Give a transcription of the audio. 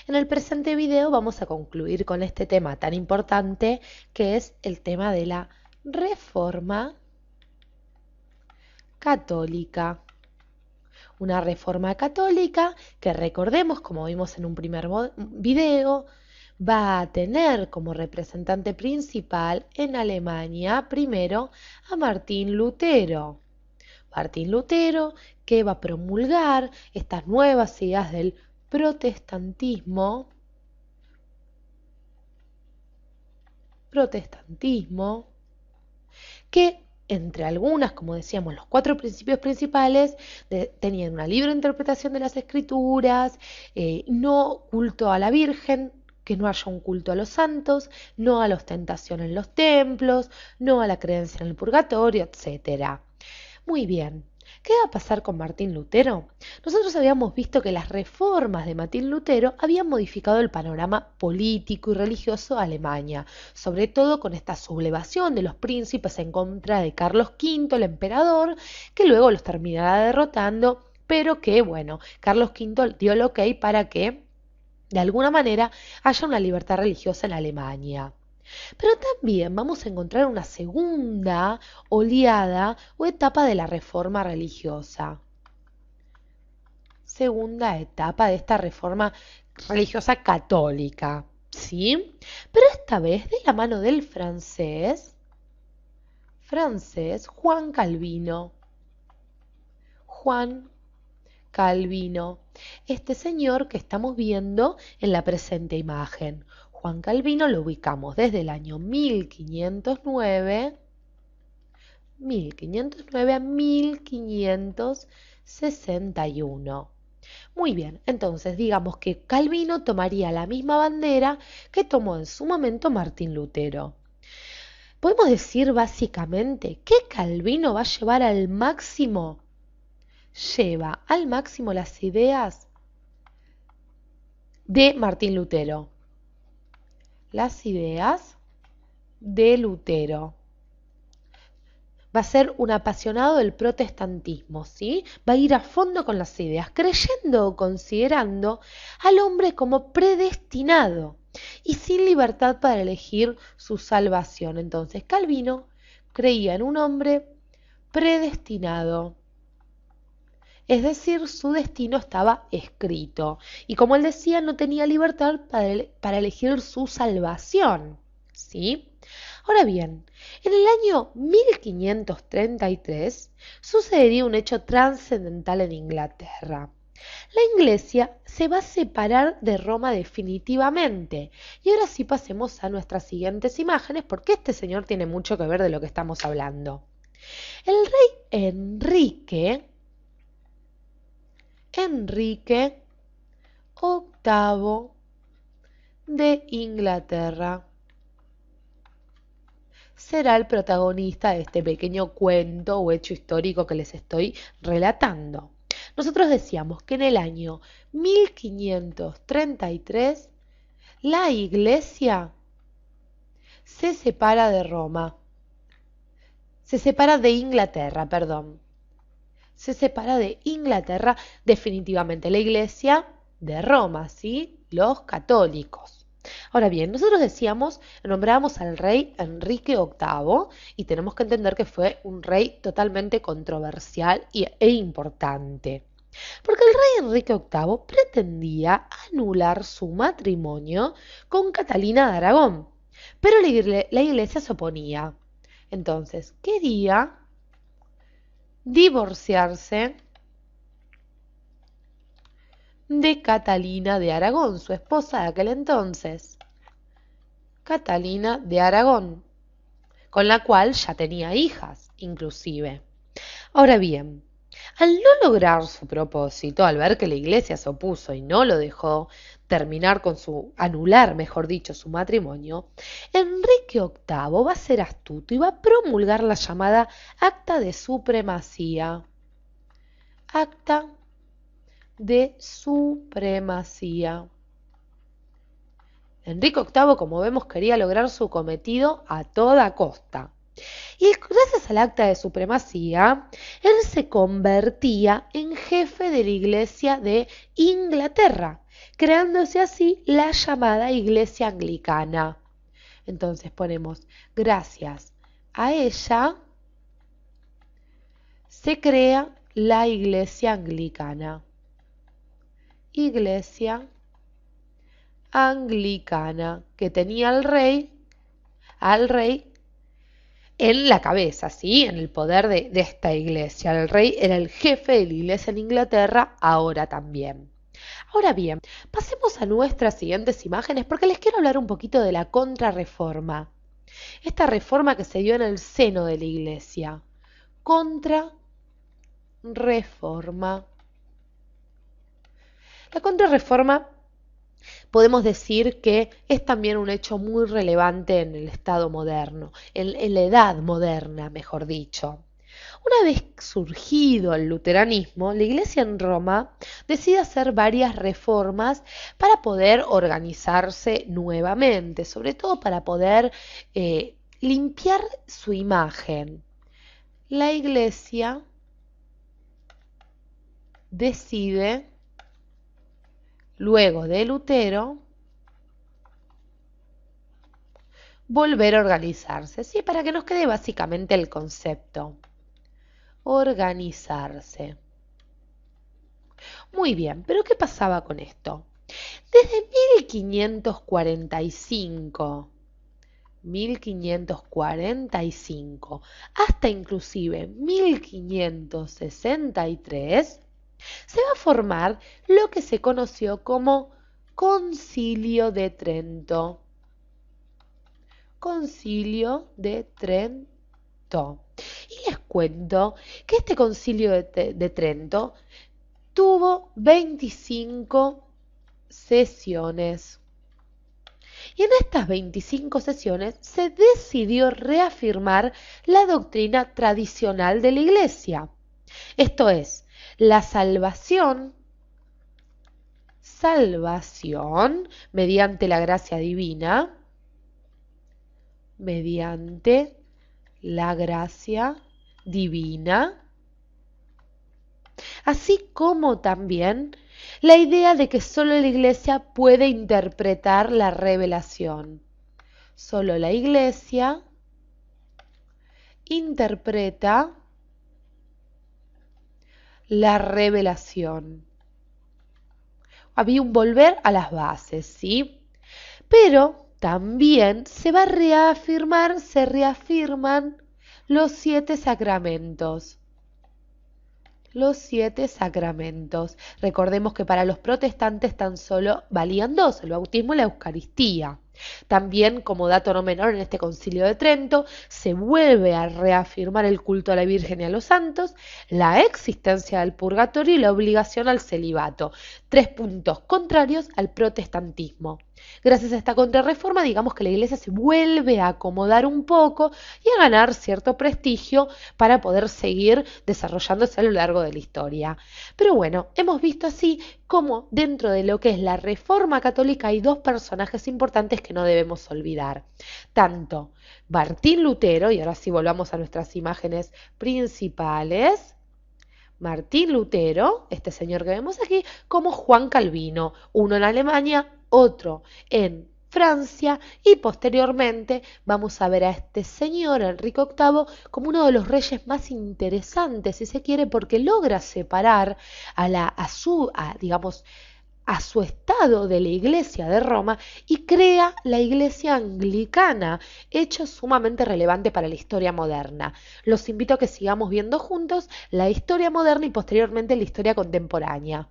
En el presente video vamos a concluir con este tema tan importante que es el tema de la Reforma Católica. Una reforma católica que, recordemos, como vimos en un primer video, va a tener como representante principal en Alemania primero a Martín Lutero. Martín Lutero, que va a promulgar estas nuevas ideas del protestantismo, que entre algunas, como decíamos, los 4 principios principales, tenían una libre interpretación de las escrituras, no culto a la Virgen, que no haya un culto a los santos, no a la ostentación en los templos, no a la creencia en el purgatorio, etc. Muy bien. ¿Qué va a pasar con Martín Lutero? Nosotros habíamos visto que las reformas de Martín Lutero habían modificado el panorama político y religioso de Alemania, sobre todo con esta sublevación de los príncipes en contra de Carlos V, el emperador, que luego los terminará derrotando, pero que, bueno, Carlos V dio el ok para que, de alguna manera, haya una libertad religiosa en Alemania. Pero también vamos a encontrar una segunda oleada o etapa de la reforma religiosa. Segunda etapa de esta reforma religiosa católica, ¿sí? Pero esta vez de la mano del francés Juan Calvino. Este señor que estamos viendo en la presente imagen. Juan Calvino lo ubicamos desde el año 1509 a 1561. Muy bien, entonces digamos que Calvino tomaría la misma bandera que tomó en su momento Martín Lutero. Podemos decir básicamente que Calvino va a llevar al máximo, las ideas de Martín Lutero. Las ideas de Lutero. Va a ser un apasionado del protestantismo, ¿sí? Va a ir a fondo con las ideas, creyendo o considerando al hombre como predestinado y sin libertad para elegir su salvación. Entonces, Calvino creía en un hombre predestinado. Es decir, su destino estaba escrito. Y como él decía, no tenía libertad para elegir su salvación, ¿sí? Ahora bien, en el año 1533 sucedería un hecho trascendental en Inglaterra. La Iglesia se va a separar de Roma definitivamente. Y ahora sí pasemos a nuestras siguientes imágenes, porque este señor tiene mucho que ver de lo que estamos hablando. El rey Enrique VIII de Inglaterra será el protagonista de este pequeño cuento o hecho histórico que les estoy relatando. Nosotros decíamos que en el año 1533 la Iglesia se separa de Roma. Se separa de Inglaterra, perdón. Se separa de Inglaterra definitivamente. La Iglesia de Roma, ¿sí? Los católicos. Ahora bien, nosotros decíamos, nombramos al rey Enrique VIII y tenemos que entender que fue un rey totalmente controversial e importante. Porque el rey Enrique VIII pretendía anular su matrimonio con Catalina de Aragón, pero la Iglesia se oponía. Entonces, quería divorciarse de Catalina de Aragón, su esposa de aquel entonces. Catalina de Aragón, con la cual ya tenía hijas, inclusive. Ahora bien, al no lograr su propósito, al ver que la Iglesia se opuso y no lo dejó anular, mejor dicho, su matrimonio, Enrique VIII va a ser astuto y va a promulgar la llamada Acta de Supremacía. Acta de Supremacía. Enrique VIII, como vemos, quería lograr su cometido a toda costa. Y gracias al acta de supremacía, él se convertía en jefe de la Iglesia de Inglaterra, creándose así la llamada Iglesia Anglicana. Entonces ponemos, gracias a ella se crea la Iglesia Anglicana. Iglesia Anglicana, que tenía al rey en la cabeza, ¿sí? En el poder de esta iglesia. El rey era el jefe de la iglesia en Inglaterra, ahora también. Ahora bien, pasemos a nuestras siguientes imágenes porque les quiero hablar un poquito de la contrarreforma. Esta reforma que se dio en el seno de la iglesia. Contrarreforma. La contrarreforma podemos decir que es también un hecho muy relevante en el Estado moderno, en la edad moderna, mejor dicho. Una vez surgido el luteranismo, la Iglesia en Roma decide hacer varias reformas para poder organizarse nuevamente, sobre todo para poder limpiar su imagen. La Iglesia decide, luego de Lutero, volver a organizarse, ¿sí? Para que nos quede básicamente el concepto. Organizarse. Muy bien, pero ¿qué pasaba con esto? Desde 1545 hasta inclusive 1563, se va a formar lo que se conoció como Concilio de Trento. Concilio de Trento. Y les cuento que este Concilio de Trento tuvo 25 sesiones. Y en estas 25 sesiones se decidió reafirmar la doctrina tradicional de la Iglesia. Esto es, la salvación mediante la gracia divina, mediante la gracia divina, así como también la idea de que solo la Iglesia puede interpretar la revelación. Solo la Iglesia interpreta la revelación. Había un volver a las bases, ¿sí? Pero también se reafirman los 7 sacramentos. Los 7 sacramentos. Recordemos que para los protestantes tan solo valían 2, el bautismo y la Eucaristía. También, como dato no menor, en este Concilio de Trento se vuelve a reafirmar el culto a la Virgen y a los santos, la existencia del purgatorio y la obligación al celibato. 3 puntos contrarios al protestantismo. Gracias a esta contrarreforma, digamos que la Iglesia se vuelve a acomodar un poco y a ganar cierto prestigio para poder seguir desarrollándose a lo largo de la historia. Pero bueno, hemos visto así cómo dentro de lo que es la Reforma Católica hay 2 personajes importantes que no debemos olvidar. Tanto Martín Lutero, y ahora sí volvamos a nuestras imágenes principales, Martín Lutero, este señor que vemos aquí, como Juan Calvino, uno en Alemania, otro en Francia, y posteriormente vamos a ver a este señor, Enrique VIII, como uno de los reyes más interesantes, si se quiere, porque logra separar a su estado de la Iglesia de Roma y crea la Iglesia Anglicana, hecho sumamente relevante para la historia moderna. Los invito a que sigamos viendo juntos la historia moderna y posteriormente la historia contemporánea.